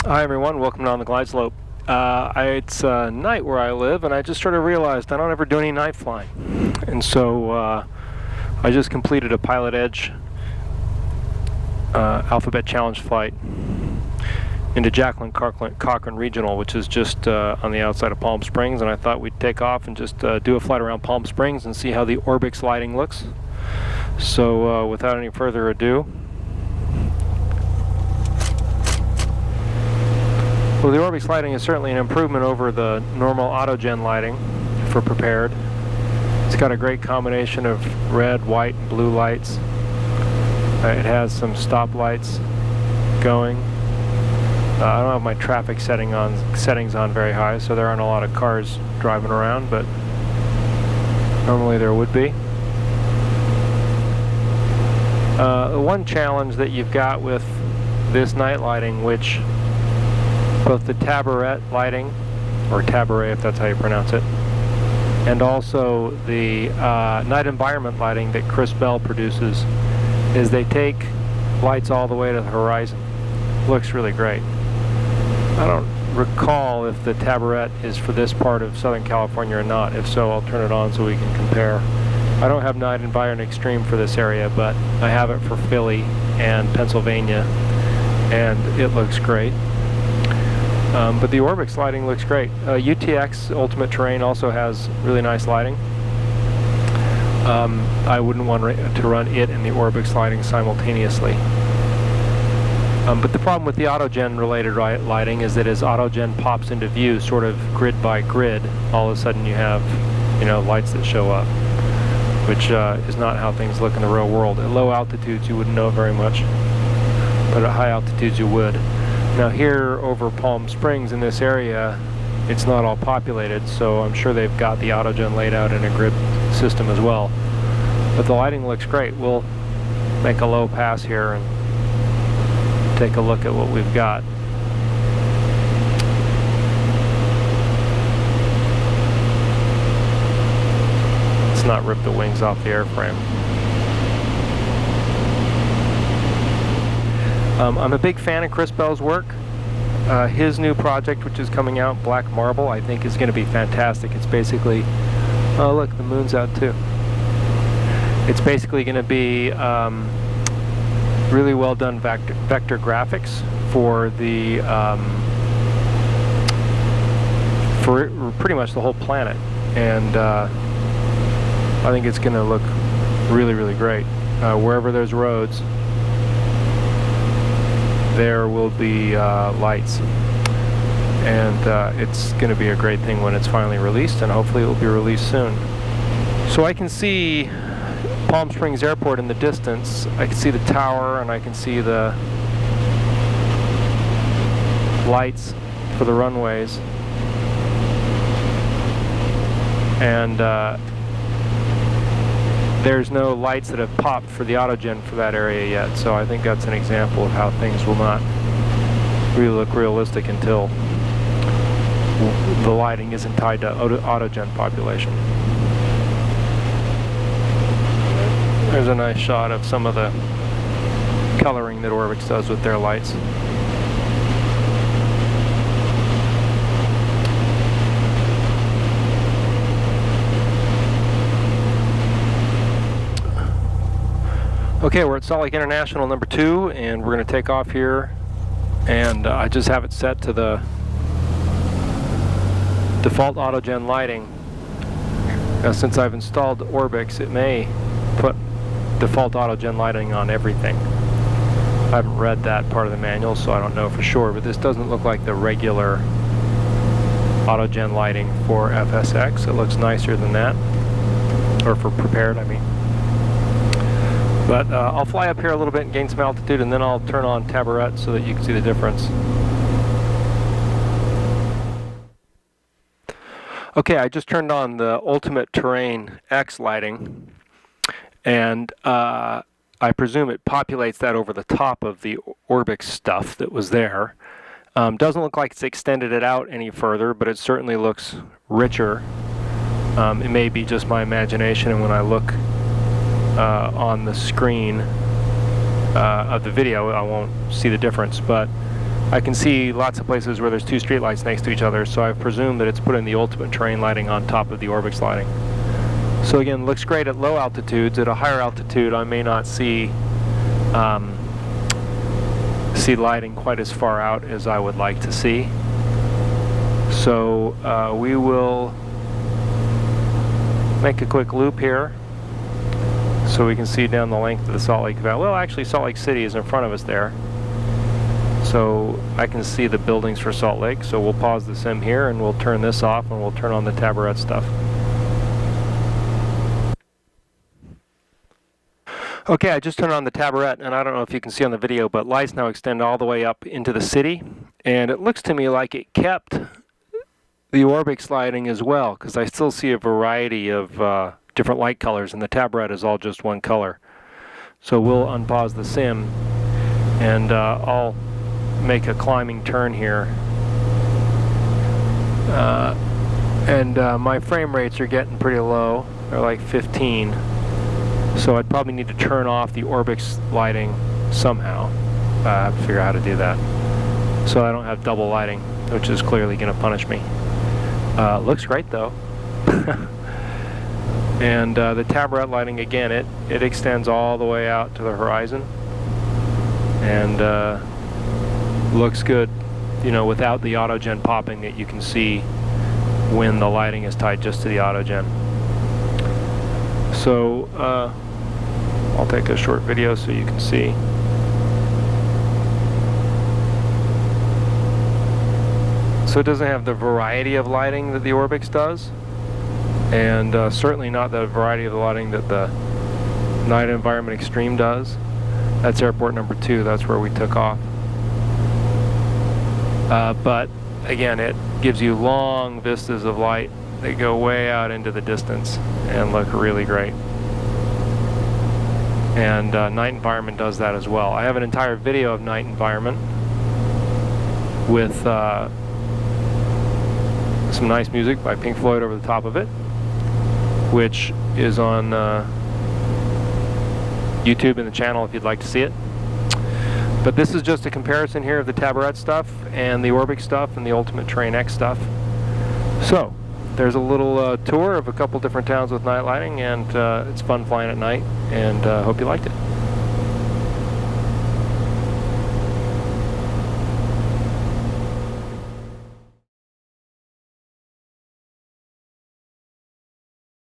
Hi everyone, welcome down the glide slope. It's night where I live, and I just sort of realized I don't ever do any night flying. And so I just completed a Pilot Edge Alphabet Challenge flight into Jacqueline Cochran Regional, which is just on the outside of Palm Springs, and I thought we'd take off and just do a flight around Palm Springs and see how the ORBX lighting looks. So without any further ado, well, the ORBX lighting is certainly an improvement over the normal autogen lighting for prepared. It's got a great combination of red, white, and blue lights. It has some stop lights going. I don't have my traffic settings on very high, so there aren't a lot of cars driving around, but normally there would be. The one challenge that you've got with this night lighting, which both the Taburet lighting, or Taburet if that's how you pronounce it, and also the night environment lighting that Chris Bell produces, is they take lights all the way to the horizon. Looks really great. I don't recall if the Taburet is for this part of Southern California or not. If so, I'll turn it on so we can compare. I don't have Night Environment Extreme for this area, but I have it for Philly and Pennsylvania, and it looks great. But the ORBX lighting looks great. UTX Ultimate Terrain also has really nice lighting. I wouldn't want to run it and the ORBX lighting simultaneously. But the problem with the autogen related lighting is that as autogen pops into view, sort of grid by grid, all of a sudden you have, lights that show up, which is not how things look in the real world. At low altitudes you wouldn't know very much, but at high altitudes you would. Now here over Palm Springs in this area, it's not all populated, so I'm sure they've got the autogen laid out in a grid system as well. But the lighting looks great. We'll make a low pass here and take a look at what we've got. Let's not rip the wings off the airframe. I'm a big fan of Chris Bell's work. His new project, which is coming out, Black Marble, I think is going to be fantastic. It's basically, oh look, the moon's out too. It's basically going to be really well done vector graphics for the for pretty much the whole planet, and I think it's going to look really, really great. Wherever there's roads, there will be lights, and it's going to be a great thing when it's finally released, and hopefully it will be released soon. So I can see Palm Springs Airport in the distance. I can see the tower, and I can see the lights for the runways, and there's no lights that have popped for the autogen for that area yet, so I think that's an example of how things will not really look realistic until the lighting isn't tied to autogen population. There's a nice shot of some of the coloring that ORBX does with their lights. Okay, we're at Salt Lake International number 2, and we're going to take off here, and I just have it set to the default autogen lighting. Now, since I've installed ORBX, it may put default autogen lighting on everything. I haven't read that part of the manual, so I don't know for sure, but this doesn't look like the regular autogen lighting for FSX. It looks nicer than that, or for prepared, I mean. But I'll fly up here a little bit and gain some altitude, and then I'll turn on Taburet so that you can see the difference. Okay, I just turned on the Ultimate Terrain X lighting, and I presume it populates that over the top of the ORBX stuff that was there. Doesn't look like it's extended it out any further, but it certainly looks richer. It may be just my imagination, and when I look on the screen of the video, I won't see the difference, but I can see lots of places where there's two streetlights next to each other, so I've presumed that it's putting the ultimate terrain lighting on top of the ORBX lighting. So again, looks great at low altitudes. At a higher altitude, I may not see lighting quite as far out as I would like to see. So we will make a quick loop here so we can see down the length of the Salt Lake Valley. Well, actually, Salt Lake City is in front of us there. So I can see the buildings for Salt Lake. So we'll pause the sim here and we'll turn this off and we'll turn on the Taburet stuff. Okay, I just turned on the Taburet, and I don't know if you can see on the video, but lights now extend all the way up into the city, and it looks to me like it kept the ORBX lighting as well, because I still see a variety of different light colors, and the Taburet is all just one color. So we'll unpause the sim, and I'll make a climbing turn here. My frame rates are getting pretty low. They're like 15. So I'd probably need to turn off the ORBX lighting somehow. I have to figure out how to do that, so I don't have double lighting, which is clearly going to punish me. Looks great though. And the Taburet lighting, again, it extends all the way out to the horizon, and looks good, you know, without the autogen popping that you can see when the lighting is tied just to the autogen. So I'll take a short video so you can see. So it doesn't have the variety of lighting that the ORBX does, and certainly not the variety of the lighting that the Night Environment Extreme does. That's airport number 2, that's where we took off. But again, it gives you long vistas of light that go way out into the distance and look really great. And Night Environment does that as well. I have an entire video of Night Environment with some nice music by Pink Floyd over the top of it, which is on YouTube in the channel if you'd like to see it. But this is just a comparison here of the Taburet stuff and the ORBX stuff and the Ultimate Terrain X stuff. So there's a little tour of a couple different towns with night lighting, and it's fun flying at night, and hope you liked it.